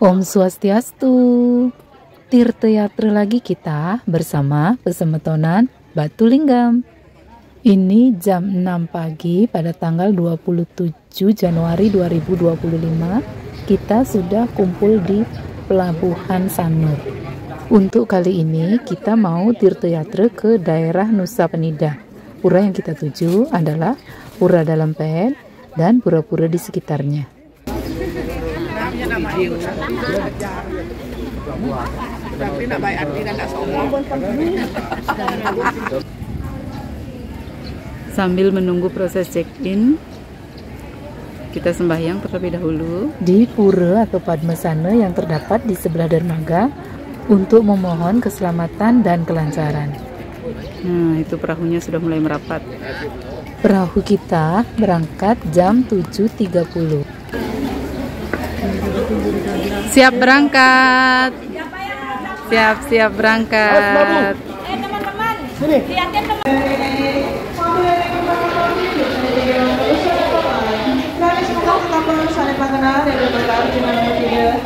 Om Swastiastu. Tirtayatra lagi kita bersama Pesemetonan Batu Linggam. Ini jam 6 pagi pada tanggal 27 Januari 2025. Kita sudah kumpul di Pelabuhan Sanur. Untuk kali ini kita mau tirtayatra ke daerah Nusa Penida. Pura yang kita tuju adalah Pura Dalampet dan pura-pura di sekitarnya. Sambil menunggu proses check-in, kita sembahyang terlebih dahulu di pura atau Padmasana yang terdapat di sebelah dermaga untuk memohon keselamatan dan kelancaran. Nah, itu perahunya sudah mulai merapat. Perahu kita berangkat jam 7.30. Siap berangkat. Siap berangkat. Teman-teman, lihatin teman. Semoga tetap saling mengenal dan berbagai dengan tidak.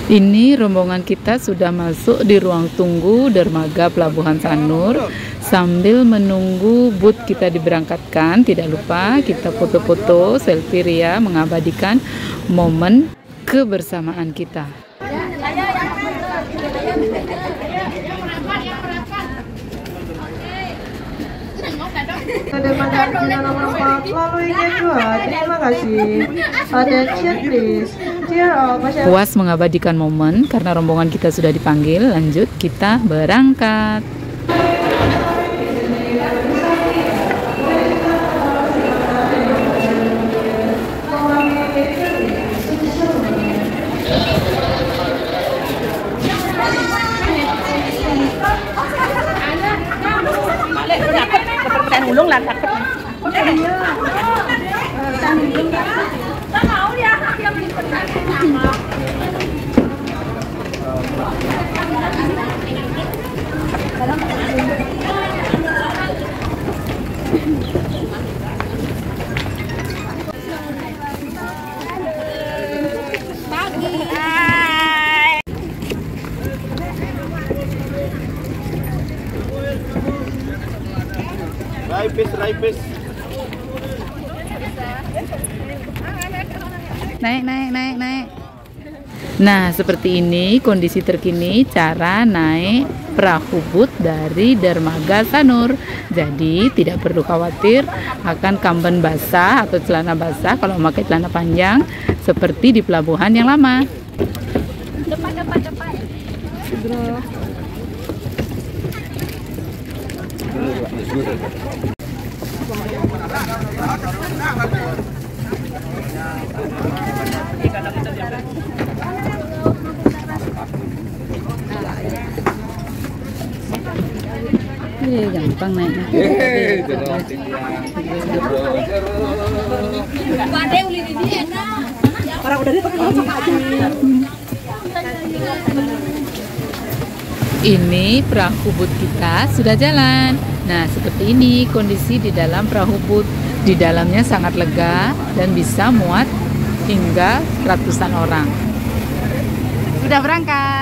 Ini rombongan kita sudah masuk di ruang tunggu dermaga Pelabuhan Sanur. Sambil menunggu boot kita diberangkatkan, tidak lupa kita foto-foto selfie ria mengabadikan momen kebersamaan kita. Ada nomor 4, lalu ingin 2, terima kasih. Attention please. Puas mengabadikan momen karena rombongan kita sudah dipanggil. Lanjut, kita berangkat. Ulung lah takut. Raipis. Naik. Nah, seperti ini kondisi terkini cara naik perahu boot dari dermaga Sanur. Jadi tidak perlu khawatir akan kamben basah atau celana basah kalau memakai celana panjang seperti di pelabuhan yang lama. Depan. Gampang naiknya. Ini perahu boot kita sudah jalan. Nah, seperti ini kondisi di dalam perahu boot. Di dalamnya sangat lega dan bisa muat hingga ratusan orang. Sudah berangkat.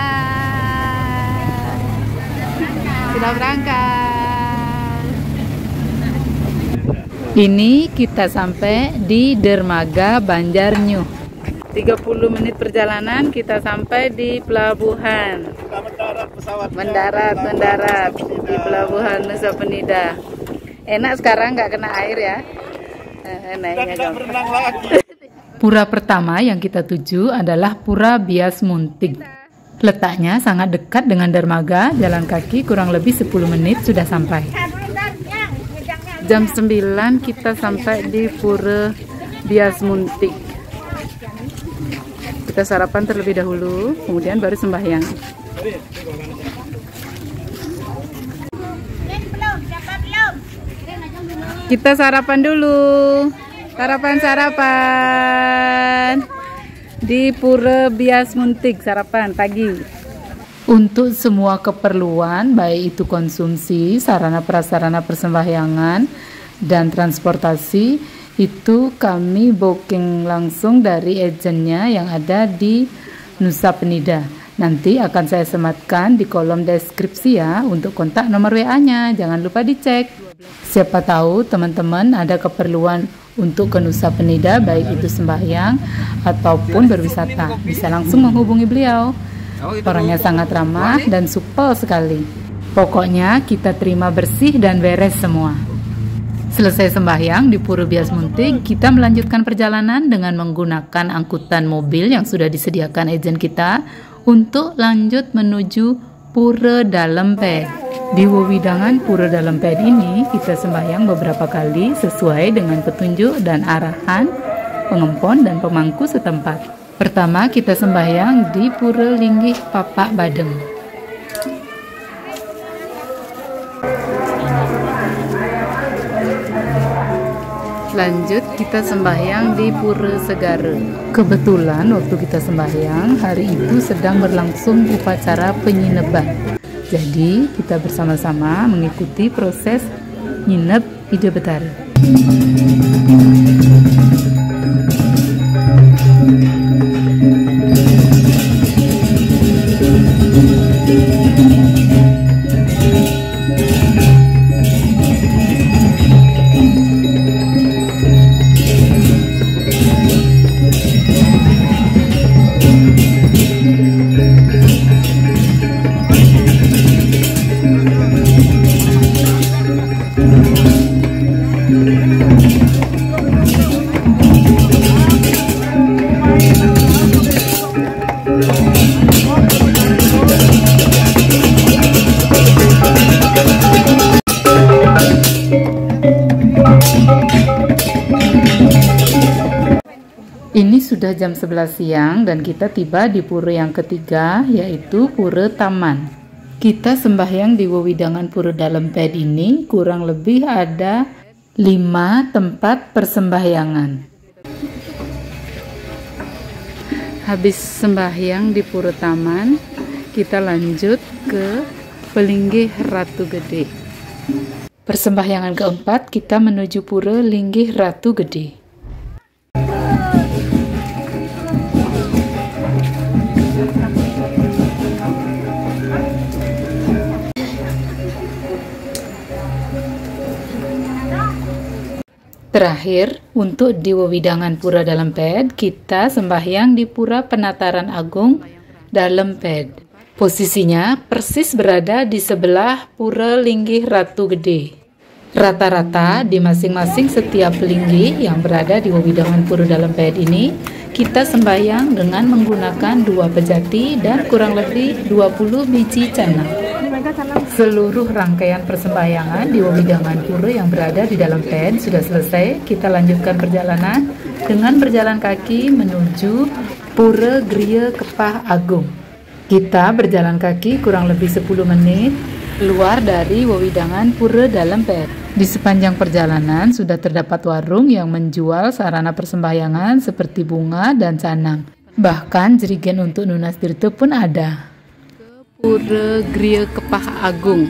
Ini kita sampai di dermaga Banjarnyu. 30 menit perjalanan kita sampai di pelabuhan. Mendarat di pelabuhan Nusa Penida. Enak sekarang nggak kena air ya. Naiknya gampang. Pura pertama yang kita tuju adalah Pura Bias Munting. Letaknya sangat dekat dengan dermaga, jalan kaki kurang lebih 10 menit sudah sampai. Jam 9 kita sampai di Pura Bias Muntik. Kita sarapan terlebih dahulu, kemudian baru sembahyang. Kita sarapan dulu. Sarapan di Pura Bias Muntik, sarapan pagi. Untuk semua keperluan, baik itu konsumsi, sarana prasarana persembahyangan, dan transportasi, itu kami booking langsung dari agennya yang ada di Nusa Penida. Nanti akan saya sematkan di kolom deskripsi ya untuk kontak nomor WA-nya, jangan lupa dicek. Siapa tahu teman-teman ada keperluan untuk ke Nusa Penida, baik itu sembahyang ataupun berwisata, bisa langsung menghubungi beliau. Orangnya sangat ramah dan supel sekali. Pokoknya kita terima bersih dan beres semua. Selesai sembahyang di Pura Bias Muntik, kita melanjutkan perjalanan dengan menggunakan angkutan mobil yang sudah disediakan agen kita untuk lanjut menuju Pura Dalemped. Di wewidangan Pura Dalemped ini kita sembahyang beberapa kali sesuai dengan petunjuk dan arahan pengempon dan pemangku setempat. Pertama kita sembahyang di Pura Linggih Papak Badeng. Lanjut kita sembahyang di Pura Segara. Kebetulan waktu kita sembahyang hari itu sedang berlangsung upacara penyineban. Jadi kita bersama-sama mengikuti proses nyinep Ida Betari. Ini sudah jam 11 siang dan kita tiba di pura yang ketiga, yaitu Pura Taman. Kita sembahyang di wewidangan Pura Dalemped ini kurang lebih ada 5 tempat persembahyangan. Habis sembahyang di Pura Taman, kita lanjut ke Pelinggih Ratu Gede. Persembahyangan keempat kita menuju Pura Linggih Ratu Gede. Terakhir, untuk di wewidangan Pura Dalemped, kita sembahyang di Pura Penataran Agung Dalemped. Posisinya persis berada di sebelah Pura Linggih Ratu Gede. Rata-rata di masing-masing setiap linggih yang berada di wewidangan Pura Dalemped ini, kita sembahyang dengan menggunakan 2 pejati dan kurang lebih 20 biji canang. Seluruh rangkaian persembahyangan di wewidangan pura yang berada di Dalemped sudah selesai. Kita lanjutkan perjalanan dengan berjalan kaki menuju Pura Griya Kepah Agung. Kita berjalan kaki kurang lebih 10 menit keluar dari wewidangan Pura Dalemped. Di sepanjang perjalanan sudah terdapat warung yang menjual sarana persembahyangan seperti bunga dan canang. Bahkan jerigen untuk Nunas Tirta pun ada. Pura Griya Kepah Agung,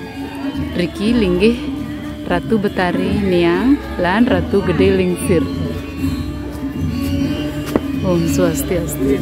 Riki Linggih Ratu Betari Niang lan Ratu Gede Lingsir. Om Swastiastu.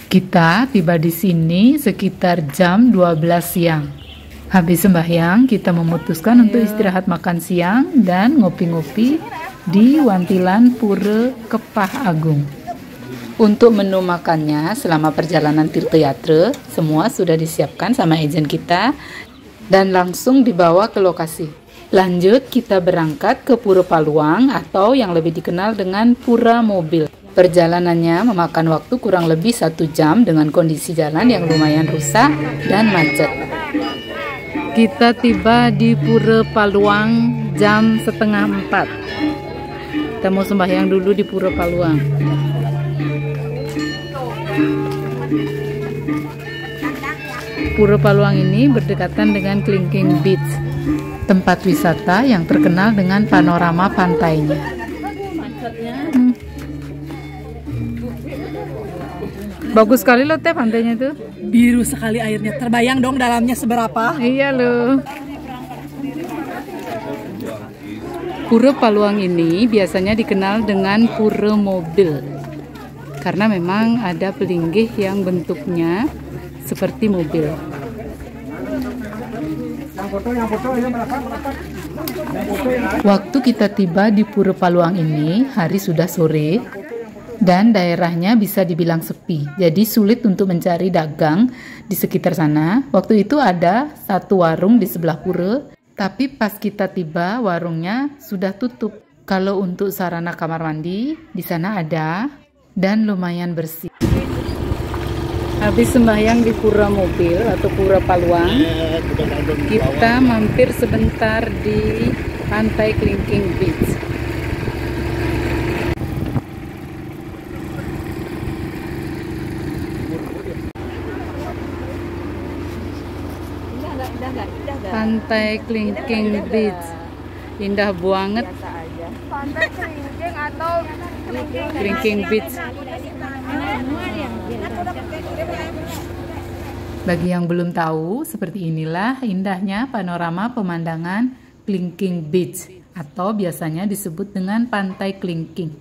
Kita tiba di sini sekitar jam 12 siang. Habis sembahyang, kita memutuskan untuk istirahat makan siang dan ngopi-ngopi di Wantilan Pura Kepah Agung. Untuk menu makannya selama perjalanan Tirtayatra, semua sudah disiapkan sama agen kita dan langsung dibawa ke lokasi. Lanjut, kita berangkat ke Pura Paluang atau yang lebih dikenal dengan Pura Mobil. Perjalanannya memakan waktu kurang lebih 1 jam dengan kondisi jalan yang lumayan rusak dan macet. Kita tiba di Pura Paluang jam setengah 4. Kita mau sembahyang dulu di Pura Paluang. Pura Paluang ini berdekatan dengan Klingking Beach, tempat wisata yang terkenal dengan panorama pantainya. Bagus sekali loh teh pantainya tuh. Biru sekali airnya, terbayang dong dalamnya seberapa. Iya loh. Pura Paluang ini biasanya dikenal dengan Pura Mobil karena memang ada pelinggih yang bentuknya seperti mobil. Waktu kita tiba di Pura Paluang ini, hari sudah sore dan daerahnya bisa dibilang sepi. Jadi sulit untuk mencari dagang di sekitar sana. Waktu itu ada satu warung di sebelah pura, tapi pas kita tiba warungnya sudah tutup. Kalau untuk sarana kamar mandi di sana ada dan lumayan bersih. Habis sembahyang di Pura Mobil atau Pura Paluang, kita mampir sebentar di Pantai Klingking Beach. Pantai Klingking Beach, indah banget. Pantai Klingking atau Klingking Beach. Bagi yang belum tahu, seperti inilah indahnya panorama pemandangan Klingking Beach atau biasanya disebut dengan Pantai Klingking.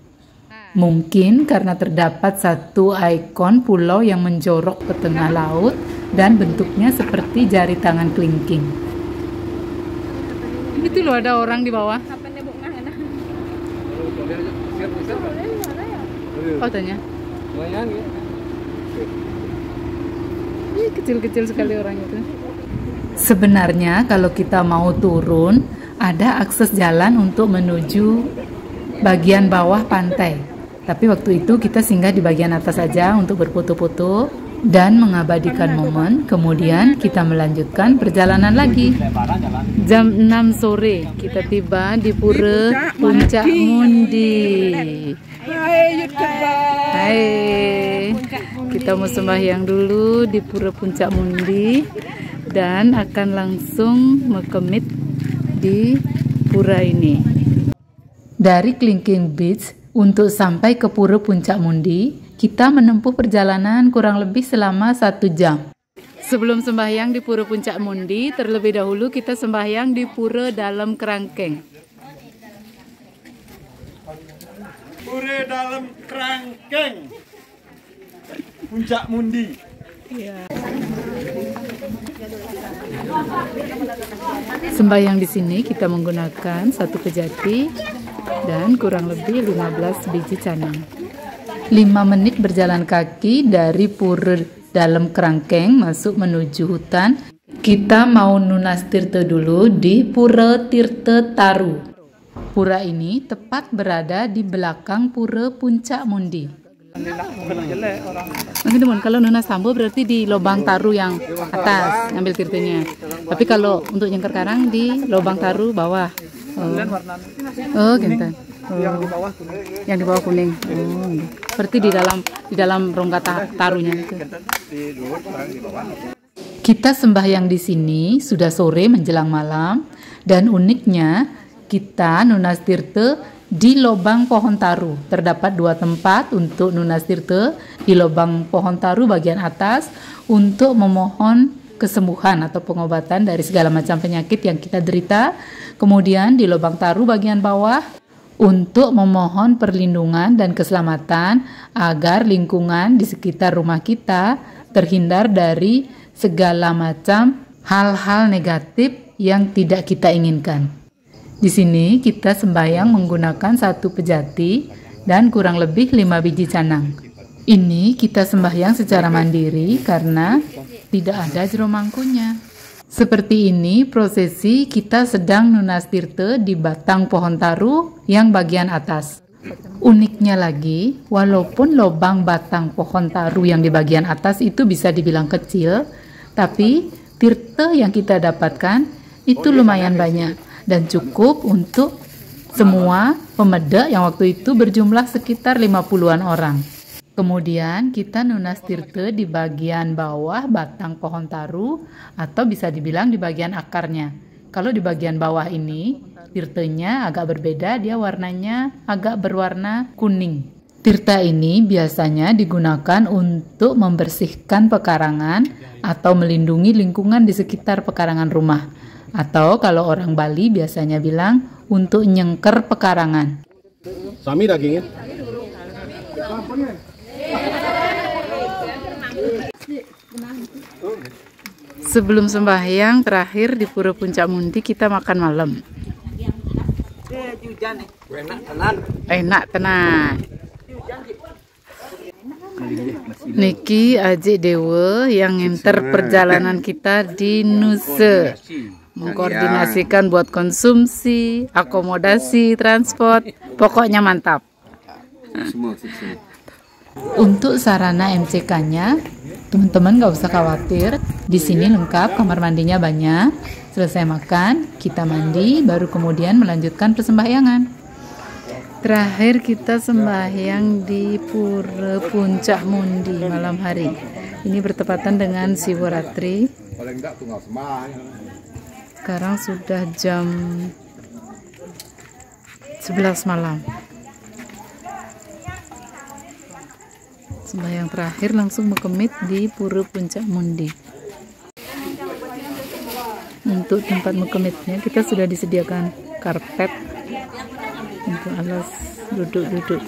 Mungkin karena terdapat satu ikon pulau yang menjorok ke tengah laut dan bentuknya seperti jari tangan kelingking. Itu loh ada orang di bawah. Oh tanya. Kecil-kecil sekali orang itu. Sebenarnya kalau kita mau turun, ada akses jalan untuk menuju bagian bawah pantai. Tapi waktu itu kita singgah di bagian atas saja untuk berfoto-foto dan mengabadikan momen. Kemudian kita melanjutkan perjalanan lagi. Jam 6 sore kita tiba di Pura Puncak Mundi. Hai, kita mau sembahyang dulu di Pura Puncak Mundi dan akan langsung mekemit di pura ini. Dari Klingking Beach untuk sampai ke Pura Puncak Mundi, kita menempuh perjalanan kurang lebih selama 1 jam. Sebelum sembahyang di Pura Puncak Mundi, terlebih dahulu kita sembahyang di Pura Dalam Kerangkeng. Pura Dalam Kerangkeng, Puncak Mundi. Sembahyang di sini kita menggunakan 1 kejati dan kurang lebih 15 biji canang. 5 menit berjalan kaki dari Pura Dalam Kerangkeng masuk menuju hutan. Kita mau nunas tirta dulu di Pura Tirta Taru. Pura ini tepat berada di belakang Pura Puncak Mundi. Kalau nunas sambo berarti di lubang taru yang atas ambil tirtanya. Tapi kalau untuk nyengker karang di lubang taru bawah. Oh, gitu. Yang di bawah kuning. Oh, berarti di dalam rongga tarunya itu. Kita sembahyang di sini sudah sore menjelang malam dan uniknya kita nunas tirta di lubang pohon taru. Terdapat 2 tempat untuk nunas tirta, di lubang pohon taru bagian atas untuk memohon kesembuhan atau pengobatan dari segala macam penyakit yang kita derita. Kemudian di lubang taru bagian bawah untuk memohon perlindungan dan keselamatan agar lingkungan di sekitar rumah kita terhindar dari segala macam hal-hal negatif yang tidak kita inginkan. Di sini kita sembahyang menggunakan 1 pejati dan kurang lebih 5 biji canang. Ini kita sembahyang secara mandiri karena tidak ada jero mangkunya. Seperti ini prosesi kita sedang nunas tirta di batang pohon taru yang bagian atas. Uniknya lagi, walaupun lubang batang pohon taru yang di bagian atas itu bisa dibilang kecil, tapi tirta yang kita dapatkan itu lumayan banyak dan cukup untuk semua pemedak yang waktu itu berjumlah sekitar 50-an orang. Kemudian kita nunas tirta di bagian bawah batang pohon taru atau bisa dibilang di bagian akarnya. Kalau di bagian bawah ini tirtanya agak berbeda, dia warnanya agak berwarna kuning. Tirta ini biasanya digunakan untuk membersihkan pekarangan atau melindungi lingkungan di sekitar pekarangan rumah. Atau kalau orang Bali biasanya bilang untuk nyengker pekarangan. Sami dagingnya. Sebelum sembahyang terakhir di Pura Puncak Mundi kita makan malam. Enak tenan. Niki Aji Dewa yang nginter perjalanan kita di Nusa. Mengkoordinasikan buat konsumsi, akomodasi, transport, pokoknya mantap. Untuk sarana MCK-nya, teman-teman gak usah khawatir. Di sini lengkap, kamar mandinya banyak. Selesai makan, kita mandi, baru kemudian melanjutkan persembahyangan. Terakhir kita sembahyang di Pura Puncak Mundi malam hari. Ini bertepatan dengan Siwaratri. Sekarang sudah jam 11 malam. Sembahyang terakhir langsung mekemit di Pura Puncak Mundi. Untuk tempat mekemitnya kita sudah disediakan karpet untuk alas duduk-duduk.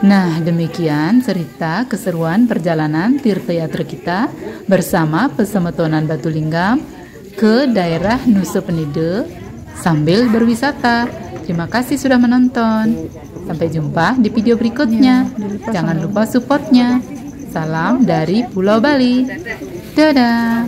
Nah, demikian cerita keseruan perjalanan Tirta Yatra kita bersama Pesemetonan Batulinggam ke daerah Nusa Penida sambil berwisata. Terima kasih sudah menonton. Sampai jumpa di video berikutnya. Jangan lupa supportnya. Salam dari Pulau Bali. Dadah.